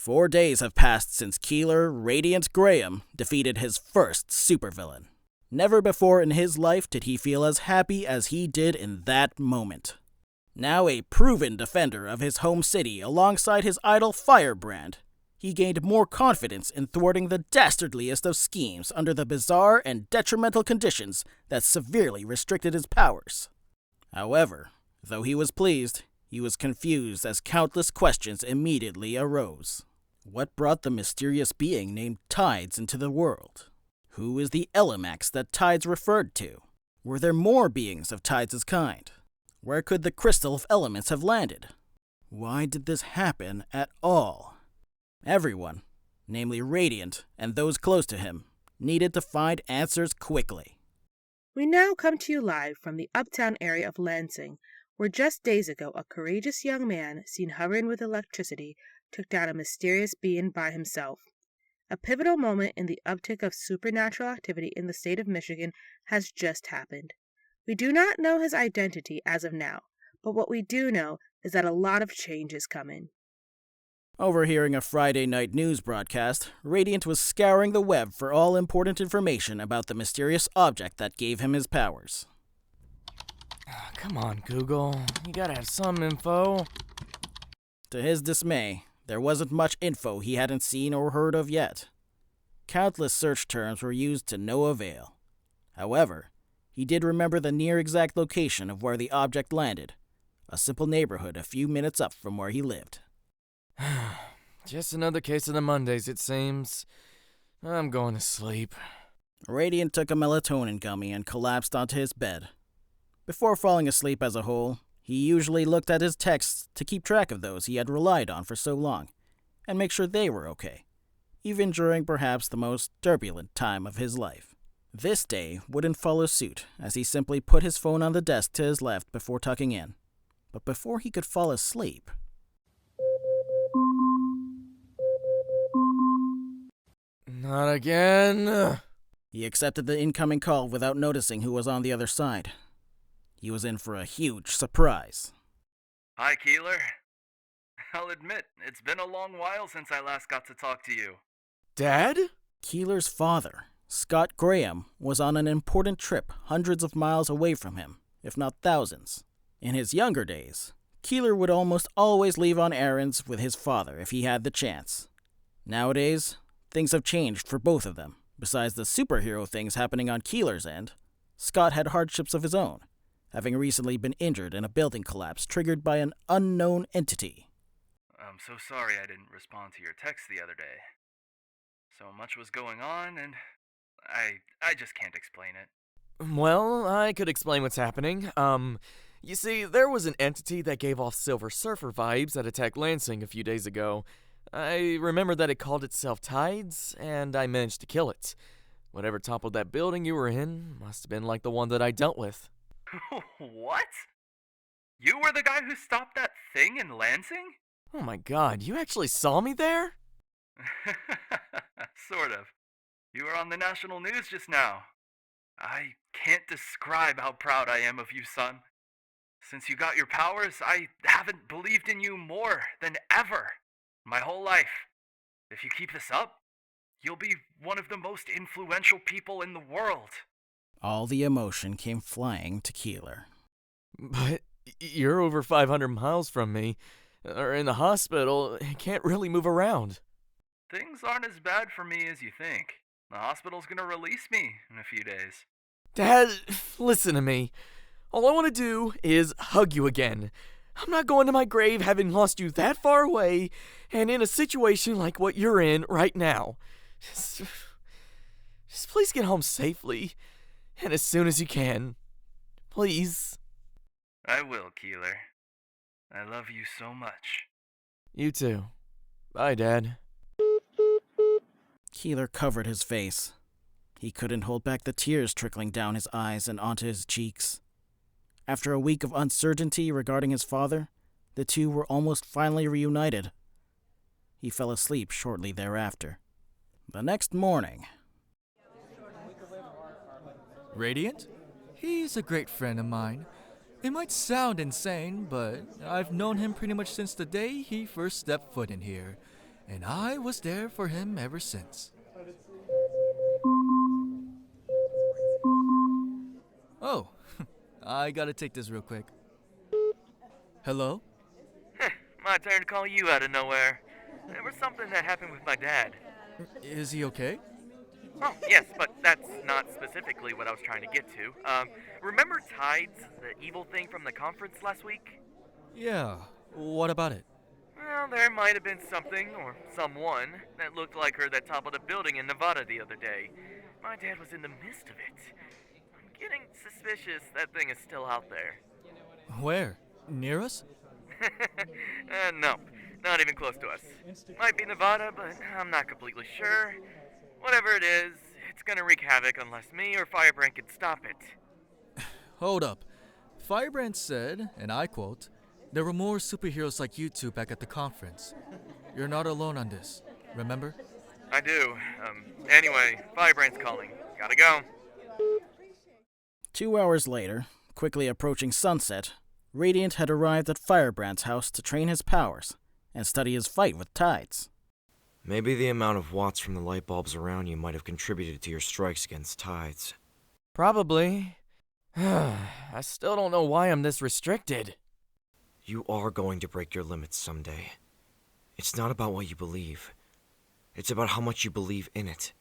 4 days have passed since Keeler Radiant Graham defeated his first supervillain. Never before in his life did he feel as happy as he did in that moment. Now a proven defender of his home city alongside his idol Firebrand, he gained more confidence in thwarting the dastardliest of schemes under the bizarre and detrimental conditions that severely restricted his powers. However, though he was pleased, he was confused as countless questions immediately arose. What brought the mysterious being named Tides into the world? Who is the Elimax that Tides referred to? Were there more beings of Tides' kind? Where could the crystal of elements have landed? Why did this happen at all? Everyone, namely Radiant and those close to him, needed to find answers quickly. We now come to you live from the uptown area of Lansing, where just days ago a courageous young man, seen hovering with electricity, took down a mysterious being by himself. A pivotal moment in the uptick of supernatural activity in the state of Michigan has just happened. We do not know his identity as of now, but what we do know is that a lot of change is coming. Overhearing a Friday night news broadcast, Radiant was scouring the web for all important information about the mysterious object that gave him his powers. Come on, Google. You gotta have some info. To his dismay, there wasn't much info he hadn't seen or heard of yet. Countless search terms were used to no avail. However, he did remember the near exact location of where the object landed, a simple neighborhood a few minutes up from where he lived. Just another case of the Mondays, it seems. I'm going to sleep. Radiant took a melatonin gummy and collapsed onto his bed. Before falling asleep as a whole, he usually looked at his texts to keep track of those he had relied on for so long, and make sure they were okay, even during perhaps the most turbulent time of his life. This day wouldn't follow suit, as he simply put his phone on the desk to his left before tucking in. But before he could fall asleep... Not again. He accepted the incoming call without noticing who was on the other side. He was in for a huge surprise. Hi, Keeler. I'll admit, it's been a long while since I last got to talk to you. Dad? Keeler's father, Scott Graham, was on an important trip hundreds of miles away from him, if not thousands. In his younger days, Keeler would almost always leave on errands with his father if he had the chance. Nowadays, things have changed for both of them. Besides the superhero things happening on Keeler's end, Scott had hardships of his own, having recently been injured in a building collapse triggered by an unknown entity. I'm so sorry I didn't respond to your text the other day. So much was going on, and I just can't explain it. Well, I could explain what's happening. You see, there was an entity that gave off Silver Surfer vibes that attacked Lansing a few days ago. I remember that it called itself Tides, and I managed to kill it. Whatever toppled that building you were in must have been like the one that I dealt with. What? You were the guy who stopped that thing in Lansing? Oh my god, you actually saw me there? Sort of. You were on the national news just now. I can't describe how proud I am of you, son. Since you got your powers, I haven't believed in you more than ever. My whole life. If you keep this up, you'll be one of the most influential people in the world. All the emotion came flying to Keeler. But you're over 500 miles from me, or in the hospital. I can't really move around. Things aren't as bad for me as you think. The hospital's gonna release me in a few days. Dad, listen to me. All I want to do is hug you again. I'm not going to my grave having lost you that far away and in a situation like what you're in right now. Just please get home safely and as soon as you can. Please. I will, Keeler. I love you so much. You too. Bye, Dad. Keeler covered his face. He couldn't hold back the tears trickling down his eyes and onto his cheeks. After a week of uncertainty regarding his father, the two were almost finally reunited. He fell asleep shortly thereafter. The next morning... Radiant? He's a great friend of mine. It might sound insane, but I've known him pretty much since the day he first stepped foot in here. and I was there for him ever since. Oh, I gotta take this real quick. Hello? My turn to call you out of nowhere. There was something that happened with my dad. Is he okay? Oh, yes, but that's not specifically what I was trying to get to. Remember Tides, the evil thing from the conference last week? Yeah, what about it? Well, there might have been something, or someone, that looked like her that toppled a building in Nevada the other day. My dad was in the midst of it. I'm getting suspicious that thing is still out there. Where? Near us? No, not even close to us. Might be Nevada, but I'm not completely sure. Whatever it is, it's gonna wreak havoc unless me or Firebrand can stop it. Hold up. Firebrand said, and I quote, "There were more superheroes like you two back at the conference. You're not alone on this, remember?" I do. Anyway, Firebrand's calling. Gotta go. 2 hours later, quickly approaching sunset, Radiant had arrived at Firebrand's house to train his powers and study his fight with Tides. Maybe the amount of watts from the light bulbs around you might have contributed to your strikes against Tides. Probably. I still don't know why I'm this restricted. You are going to break your limits someday. It's not about what you believe. It's about how much you believe in it.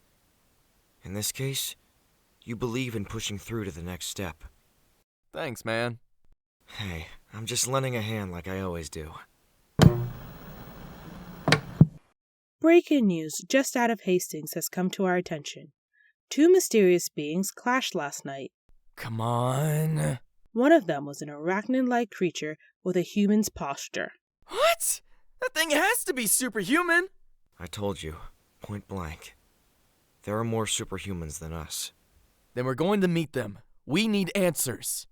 In this case, you believe in pushing through to the next step. Thanks, man. Hey, I'm just lending a hand like I always do. Breaking news just out of Hastings has come to our attention. 2 mysterious beings clashed last night. Come on. One of them was an arachnid-like creature with a human's posture. What? That thing has to be superhuman. I told you, point blank. There are more superhumans than us. Then we're going to meet them. We need answers.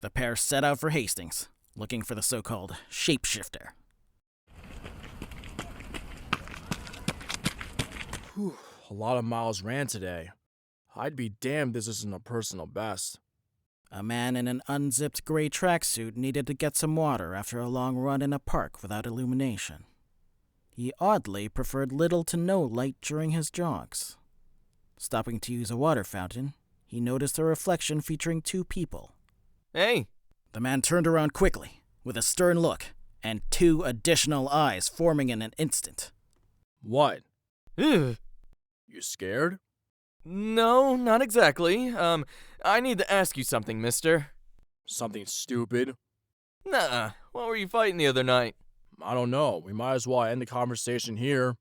The pair set out for Hastings, looking for the so-called shapeshifter. Whew, a lot of miles ran today. I'd be damned this isn't a personal best. A man in an unzipped gray tracksuit needed to get some water after a long run in a park without illumination. He oddly preferred little to no light during his jogs. Stopping to use a water fountain, he noticed a reflection featuring 2 people. Hey. The man turned around quickly, with a stern look, and 2 additional eyes forming in an instant. What? Ugh. You scared? No, not exactly. I need to ask you something, mister. Something stupid? Nah, what were you fighting the other night? I don't know. We might as well end the conversation here.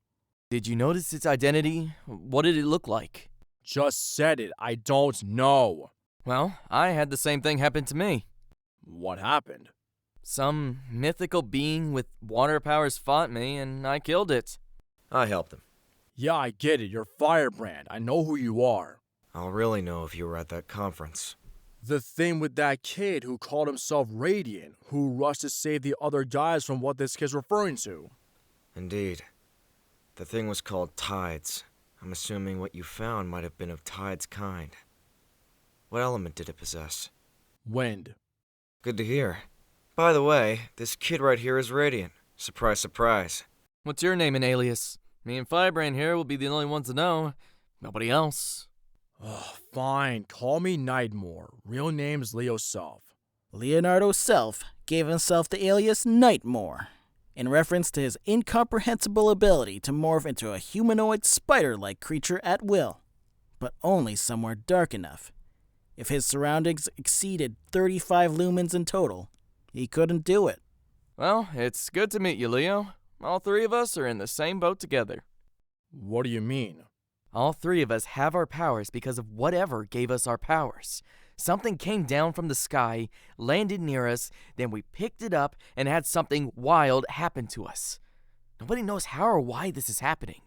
Did you notice its identity? What did it look like? Just said it. I don't know. Well, I had the same thing happen to me. What happened? Some mythical being with water powers fought me, and I killed it. I helped him. Yeah, I get it. You're Firebrand. I know who you are. I'll really know if you were at that conference. The thing with that kid who called himself Radiant, who rushed to save the other guys from what this kid's referring to. Indeed. The thing was called Tides. I'm assuming what you found might have been of Tides' kind. What element did it possess? Wind. Good to hear. By the way, this kid right here is Radiant. Surprise, surprise. What's your name and alias? Me and Firebrand here will be the only ones to know. Nobody else. Ugh, fine. Call me Nightmare. Real name's Leo Self. Leonardo Self gave himself the alias Nightmare, in reference to his incomprehensible ability to morph into a humanoid spider-like creature at will, but only somewhere dark enough. If his surroundings exceeded 35 lumens in total, he couldn't do it. Well, it's good to meet you, Leo. All 3 of us are in the same boat together. What do you mean? All 3 of us have our powers because of whatever gave us our powers. Something came down from the sky, landed near us, then we picked it up and had something wild happen to us. Nobody knows how or why this is happening.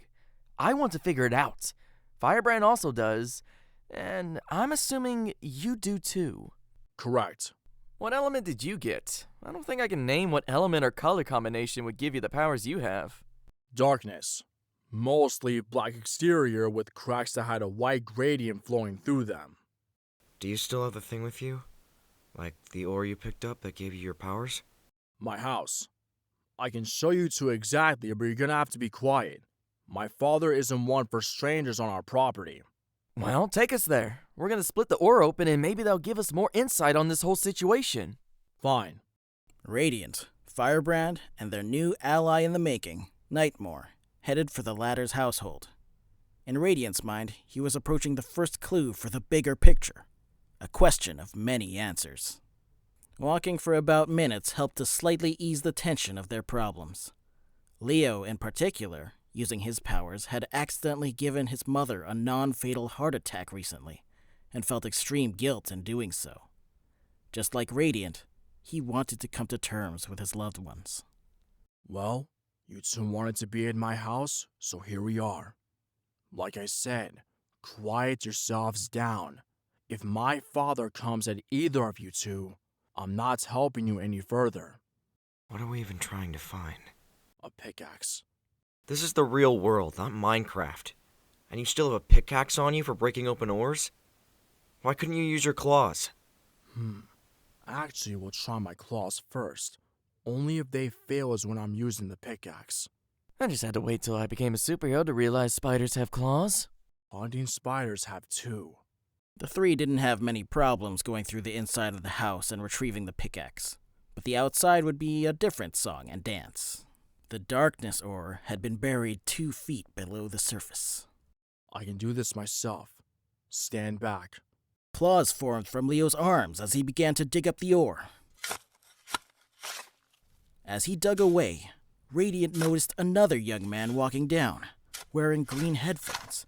I want to figure it out. Firebrand also does, and I'm assuming you do too. Correct. What element did you get? I don't think I can name what element or color combination would give you the powers you have. Darkness. Mostly black exterior with cracks that had a white gradient flowing through them. Do you still have the thing with you? Like the ore you picked up that gave you your powers? My house. I can show you two exactly, but you're gonna have to be quiet. My father isn't one for strangers on our property. Well, take us there. We're gonna split the ore open and maybe they'll give us more insight on this whole situation. Fine. Radiant, Firebrand, and their new ally in the making, Nightmare, headed for the latter's household. In Radiant's mind, he was approaching the first clue for the bigger picture, a question of many answers. Walking for about minutes helped to slightly ease the tension of their problems. Leo, in particular, using his powers, had accidentally given his mother a non-fatal heart attack recently, and felt extreme guilt in doing so. Just like Radiant, he wanted to come to terms with his loved ones. Well, you two wanted to be in my house, so here we are. Like I said, quiet yourselves down. If my father comes at either of you two, I'm not helping you any further. What are we even trying to find? A pickaxe. This is the real world, not Minecraft. And you still have a pickaxe on you for breaking open ores? Why couldn't you use your claws? Actually, we'll try my claws first. Only if they fail is when I'm using the pickaxe. I just had to wait till I became a superhero to realize spiders have claws. Hunting spiders have two. The three didn't have many problems going through the inside of the house and retrieving the pickaxe, but the outside would be a different song and dance. The darkness ore had been buried 2 feet below the surface. I can do this myself. Stand back. Claws formed from Leo's arms as he began to dig up the ore. As he dug away, Radiant noticed another young man walking down, wearing green headphones.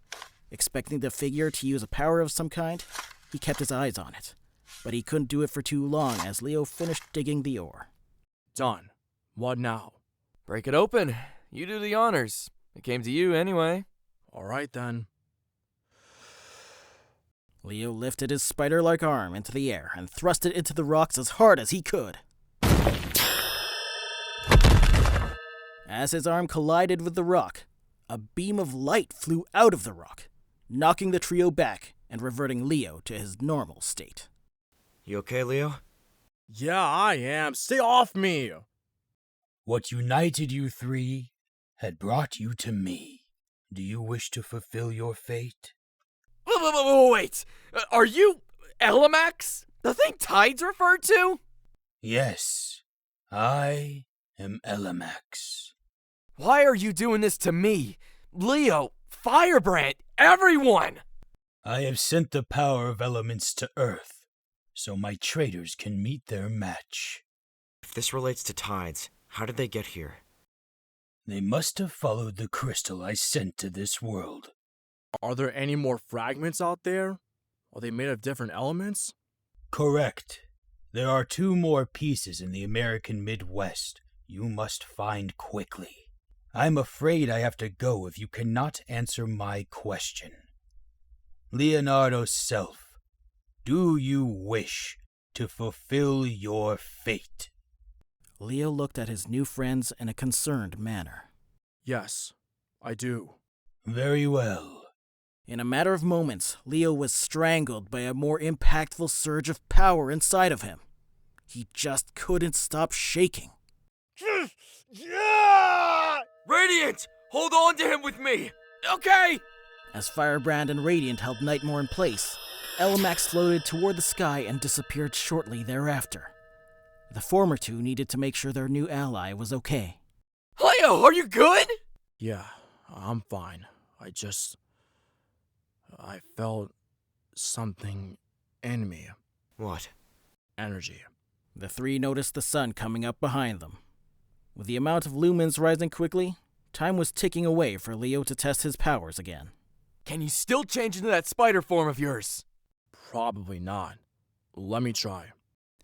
Expecting the figure to use a power of some kind, he kept his eyes on it, but he couldn't do it for too long as Leo finished digging the ore. Done. What now? Break it open. You do the honors. It came to you anyway. Alright then. Leo lifted his spider-like arm into the air and thrust it into the rocks as hard as he could. As his arm collided with the rock, a beam of light flew out of the rock, knocking the trio back and reverting Leo to his normal state. You okay, Leo? Yeah, I am. Stay off me! What united you three had brought you to me. Do you wish to fulfill your fate? Wait! Are you Elamax? The thing Tides referred to? Yes, I am Elamax. Why are you doing this to me? Leo, Firebrand, everyone! I have sent the power of elements to Earth, so my traitors can meet their match. If this relates to tides, how did they get here? They must have followed the crystal I sent to this world. Are there any more fragments out there? Are they made of different elements? Correct. There are 2 more pieces in the American Midwest you must find quickly. I'm afraid I have to go if you cannot answer my question. Leonardo Self, do you wish to fulfill your fate? Leo looked at his new friends in a concerned manner. Yes, I do. Very well. In a matter of moments, Leo was strangled by a more impactful surge of power inside of him. He just couldn't stop shaking. Radiant! Hold on to him with me! Okay! As Firebrand and Radiant held Nightmare in place, Elamax floated toward the sky and disappeared shortly thereafter. The former two needed to make sure their new ally was okay. Leo, are you good? Yeah, I'm fine. I felt something in me. What? Energy. The three noticed the sun coming up behind them. With the amount of lumens rising quickly, time was ticking away for Leo to test his powers again. Can you still change into that spider form of yours? Probably not. Let me try.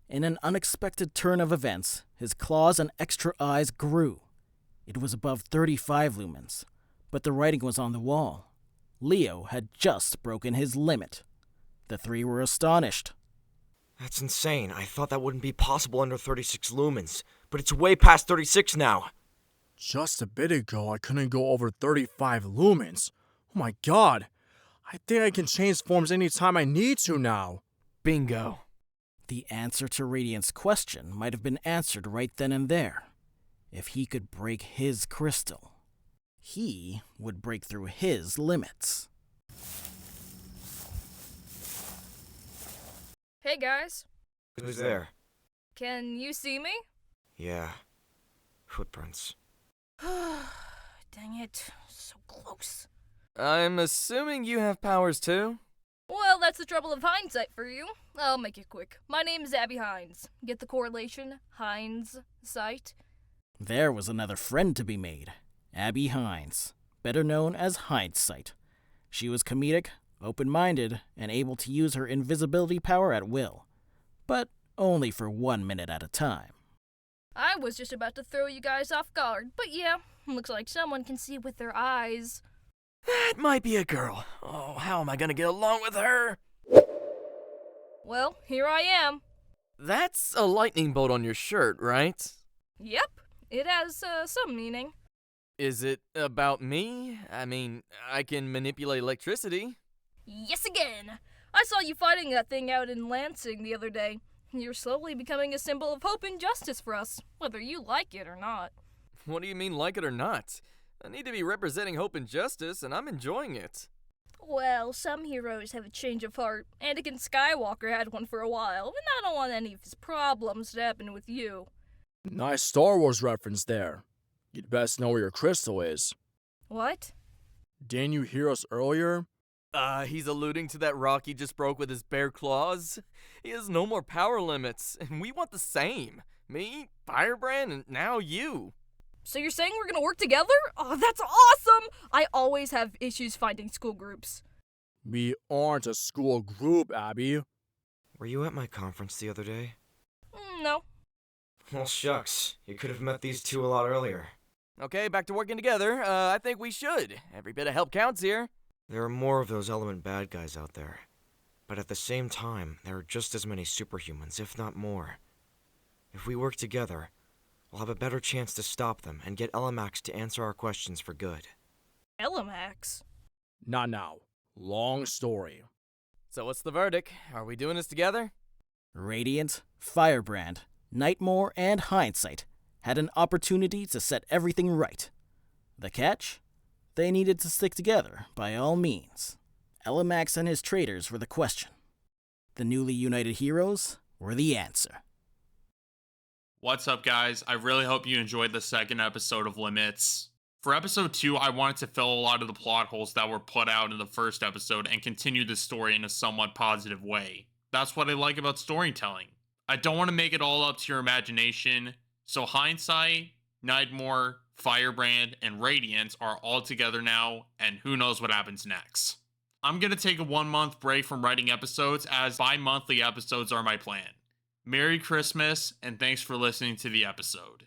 In an unexpected turn of events, his claws and extra eyes grew. It was above 35 lumens, but the writing was on the wall. Leo had just broken his limit. The three were astonished. That's insane. I thought that wouldn't be possible under 36 lumens, but it's way past 36 now. Just a bit ago, I couldn't go over 35 lumens. Oh my god. I think I can change forms anytime I need to now. Bingo. The answer to Radiant's question might have been answered right then and there. if he could break his crystal, he would break through his limits. Hey guys, Who's there? can you see me? Yeah. Footprints. Dang it, so close. I'm assuming you have powers too? Well, that's the trouble of hindsight for you. I'll make it quick. My name is Abby Hines. Get the correlation? Hines sight? There was another friend to be made, Abby Hines, better known as Hindsight. She was comedic, open-minded, and able to use her invisibility power at will, but only for 1 minute at a time. I was just about to throw you guys off guard, but yeah, looks like someone can see with their eyes. That might be a girl. Oh, how am I gonna get along with her? Well, here I am. That's a lightning bolt on your shirt, right? Yep, it has some meaning. Is it about me? I mean, I can manipulate electricity. Yes again! I saw you fighting that thing out in Lansing the other day. You're slowly becoming a symbol of hope and justice for us, whether you like it or not. What do you mean, like it or not? I need to be representing hope and justice, and I'm enjoying it. Well, some heroes have a change of heart. Anakin Skywalker had one for a while, and I don't want any of his problems to happen with you. Nice Star Wars reference there. You'd best know where your crystal is. What? Didn't you hear us earlier? He's alluding to that rock he just broke with his bare claws. He has no more power limits, and we want the same. Me, Firebrand, and now you. So you're saying we're gonna work together? Oh, that's awesome! I always have issues finding school groups. We aren't a school group, Abby. Were you at my conference the other day? No. Well, shucks. You could have met these two a lot earlier. Okay, back to working together. I think we should. Every bit of help counts here. There are more of those element bad guys out there. But at the same time, there are just as many superhumans, if not more. If we work together, we'll have a better chance to stop them and get Elamax to answer our questions for good. Elamax? Not now. Long story. So what's the verdict? Are we doing this together? Radiant, Firebrand, Nightmare, and Hindsight had an opportunity to set everything right. The catch? They needed to stick together, by all means. Elamax and his traitors were the question. The newly united heroes were the answer. What's up, guys? I really hope you enjoyed the second episode of Limits. For episode 2, I wanted to fill a lot of the plot holes that were put out in the first episode and continue the story in a somewhat positive way. That's what I like about storytelling. I don't want to make it all up to your imagination, so Hindsight, Nightmare, Firebrand, and Radiance are all together now, and who knows what happens next. I'm going to take a 1-month break from writing episodes, as bi-monthly episodes are my plan. Merry Christmas, and thanks for listening to the episode.